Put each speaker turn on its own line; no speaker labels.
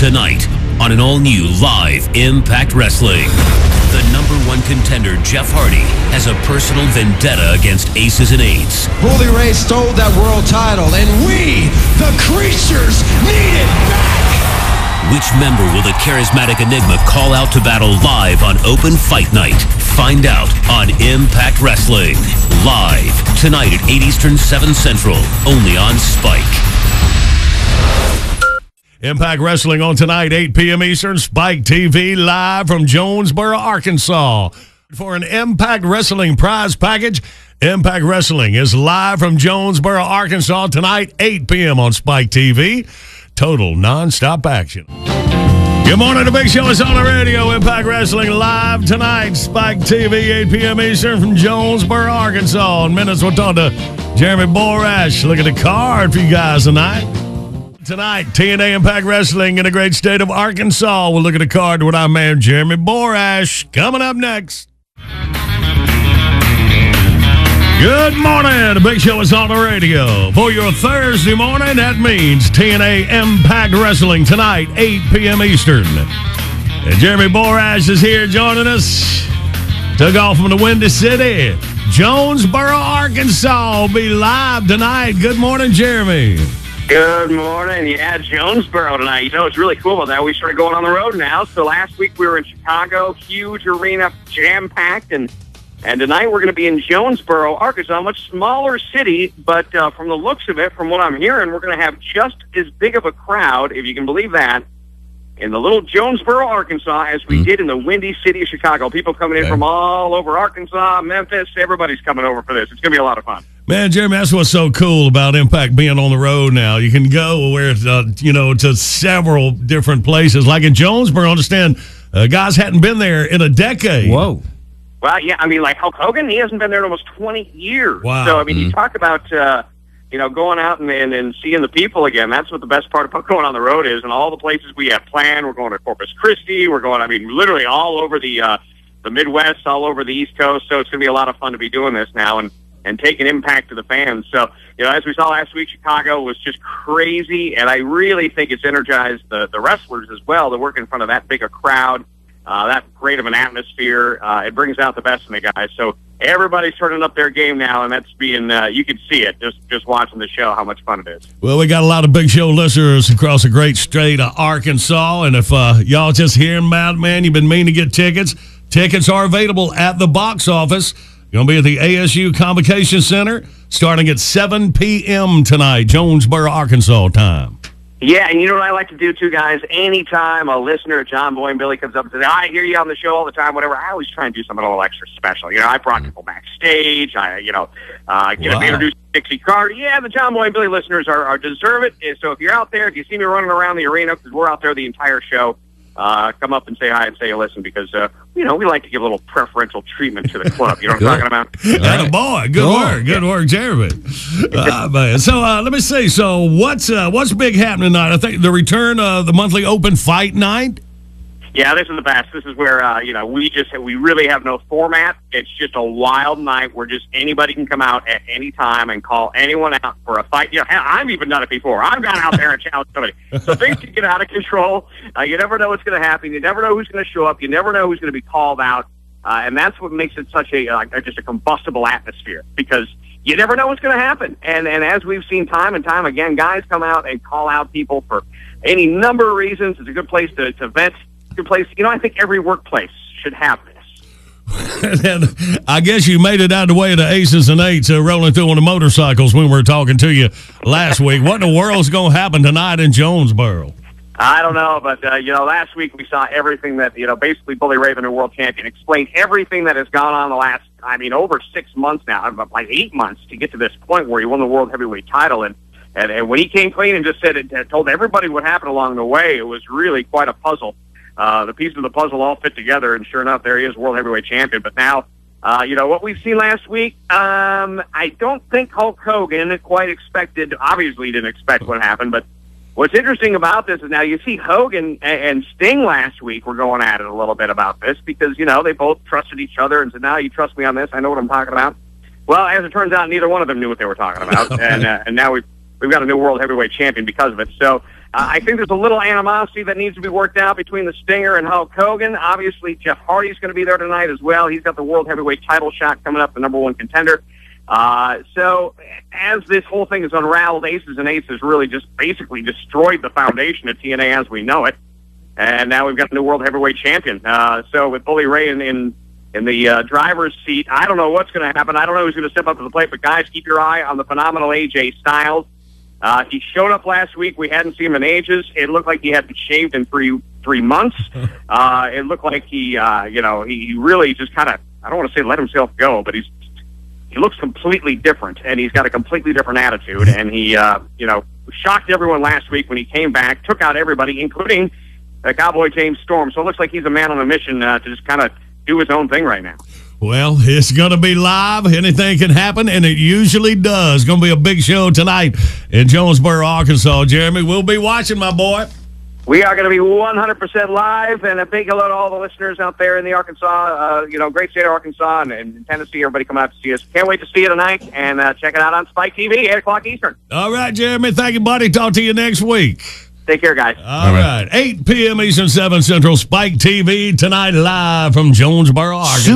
Tonight, on an all-new live Impact Wrestling, the #1 contender, Jeff Hardy, has a personal vendetta against Aces and Eights.
Bully Ray stole that world title, and we, the creatures, need it back!
Which member will the charismatic Enigma call out to battle live on Open Fight Night? Find out on Impact Wrestling. Live, tonight at 8 Eastern, 7 Central, only on Spike.
Impact Wrestling on tonight, 8 p.m. Eastern, Spike TV, live from Jonesboro, Arkansas. For an Impact Wrestling prize package, Impact Wrestling is live from Jonesboro, Arkansas tonight, 8 p.m. on Spike TV. Total non-stop action. Good morning, the big show is on the radio. Impact Wrestling live tonight, Spike TV, 8 p.m. Eastern from Jonesboro, Arkansas. In minutes, we'll talk to Jeremy Borash. Look at the card for you guys tonight. Tonight, TNA Impact Wrestling in the great state of Arkansas. We'll look at the card with our man, Jeremy Borash. Coming up next. Good morning. The big show is on the radio. For your Thursday morning, that means TNA Impact Wrestling tonight, 8 p.m. Eastern. And Jeremy Borash is here joining us. Took off from the Windy City. Jonesboro, Arkansas will be live tonight. Good morning, Jeremy.
Good morning. Yeah, Jonesboro tonight. You know, it's really cool about that. We started going on the road now. So last week we were in Chicago, huge arena, jam-packed, and tonight we're going to be in Jonesboro, Arkansas, a much smaller city, but from the looks of it, from what I'm hearing, we're going to have just as big of a crowd, if you can believe that, in the little Jonesboro, Arkansas, as we did in the Windy City of Chicago. People coming in from all over Arkansas, Memphis, everybody's coming over for this. It's going to be a lot of fun.
Man, Jeremy, that's what's so cool about Impact being on the road now. You can go where, to several different places. Like in Jonesboro, I understand guys hadn't been there in a decade.
Whoa.
Well, yeah, I mean, like Hulk Hogan, he hasn't been there in almost 20 years.
Wow.
So, I mean, you talk about, going out and seeing the people again. That's what the best part about going on the road is. And all the places we have planned, we're going to Corpus Christi. We're going, literally all over the Midwest, all over the East Coast. So it's going to be a lot of fun to be doing this now and taking Impact to the fans. So, as we saw last week, Chicago was just crazy. And I really think it's energized the wrestlers as well to work in front of that big a crowd. That great of an atmosphere. It brings out the best in the guys. So everybody's turning up their game now, and that's being, you can see it just watching the show, how much fun it is.
Well, we got a lot of big show listeners across the great state of Arkansas, and if y'all just hearing about it, man, you've been meaning to get tickets. Tickets are available at the box office. You're going to be at the ASU Convocation Center starting at 7 p.m. tonight, Jonesboro, Arkansas time.
Yeah, and you know what I like to do, too, guys? Anytime a listener, John Boy and Billy, comes up and says, I hear you on the show all the time, whatever, I always try and do something a little extra special. I brought people backstage. I get them introduced to Dixie Carter. Yeah, the John Boy and Billy listeners are deserve it. And so if you're out there, if you see me running around the arena, because we're out there the entire show, come up and say hi and say you listen, because, we like to give a little preferential treatment to the club. You know what I'm talking about?
Right. Boy, good work. Good work, Jeremy. Man. So let me see. So what's big happening tonight? I think the return of the monthly Open Fight Night.
Yeah, this is the best. This is where, we really have no format. It's just a wild night where just anybody can come out at any time and call anyone out for a fight. Hell, I've even done it before. I've gone out there and challenged somebody. So things can get out of control. You never know what's going to happen. You never know who's going to show up. You never know who's going to be called out. And that's what makes it such just a combustible atmosphere, because you never know what's going to happen. And as we've seen time and time again, guys come out and call out people for any number of reasons. It's a good place to vent. Good place. I think every workplace should have this.
And I guess you made it out the way of the Aces and Eights rolling through on the motorcycles when we were talking to you last week. What in the world's going to happen tonight in Jonesboro?
I don't know, but, last week we saw everything that, basically Bully Ray, the new world champion, explained everything that has gone on the last, over 6 months now, like 8 months to get to this point where he won the world heavyweight title. And when he came clean and just said it, told everybody what happened along the way, it was really quite a puzzle. The pieces of the puzzle all fit together, and sure enough, there he is, world heavyweight champion. But now, what we've seen last week, I don't think Hulk Hogan quite expected, obviously didn't expect what happened, but what's interesting about this is now you see Hogan and Sting last week were going at it a little bit about this because, they both trusted each other and said, now you trust me on this, I know what I'm talking about. Well, as it turns out, neither one of them knew what they were talking about, and now we've got a new world heavyweight champion because of it. So, I think there's a little animosity that needs to be worked out between the Stinger and Hulk Hogan. Obviously, Jeff Hardy's going to be there tonight as well. He's got the World Heavyweight title shot coming up, the #1 contender. So as this whole thing is unraveled, Aces and Eights has really just basically destroyed the foundation of TNA as we know it. And now we've got the new World Heavyweight champion. So with Bully Ray in the driver's seat, I don't know what's going to happen. I don't know who's going to step up to the plate, but guys, keep your eye on the phenomenal AJ Styles. He showed up last week. We hadn't seen him in ages. It looked like he hadn't shaved in three months. It looked like he really just kind of, I don't want to say let himself go, but he looks completely different, and he's got a completely different attitude. And he, shocked everyone last week when he came back, took out everybody, including Cowboy James Storm. So it looks like he's a man on a mission to just kind of do his own thing right now.
Well, it's going to be live. Anything can happen, and it usually does. Going to be a big show tonight in Jonesboro, Arkansas. Jeremy, we'll be watching, my boy.
We are going to be 100% live, and a big hello to all the listeners out there in the Arkansas, great state of Arkansas and Tennessee. Everybody come out to see us. Can't wait to see you tonight, and check it out on Spike TV, 8 o'clock Eastern.
All right, Jeremy. Thank you, buddy. Talk to you next week.
Take care, guys.
All right. 8 p.m. Eastern, 7 Central, Spike TV tonight live from Jonesboro, Arkansas.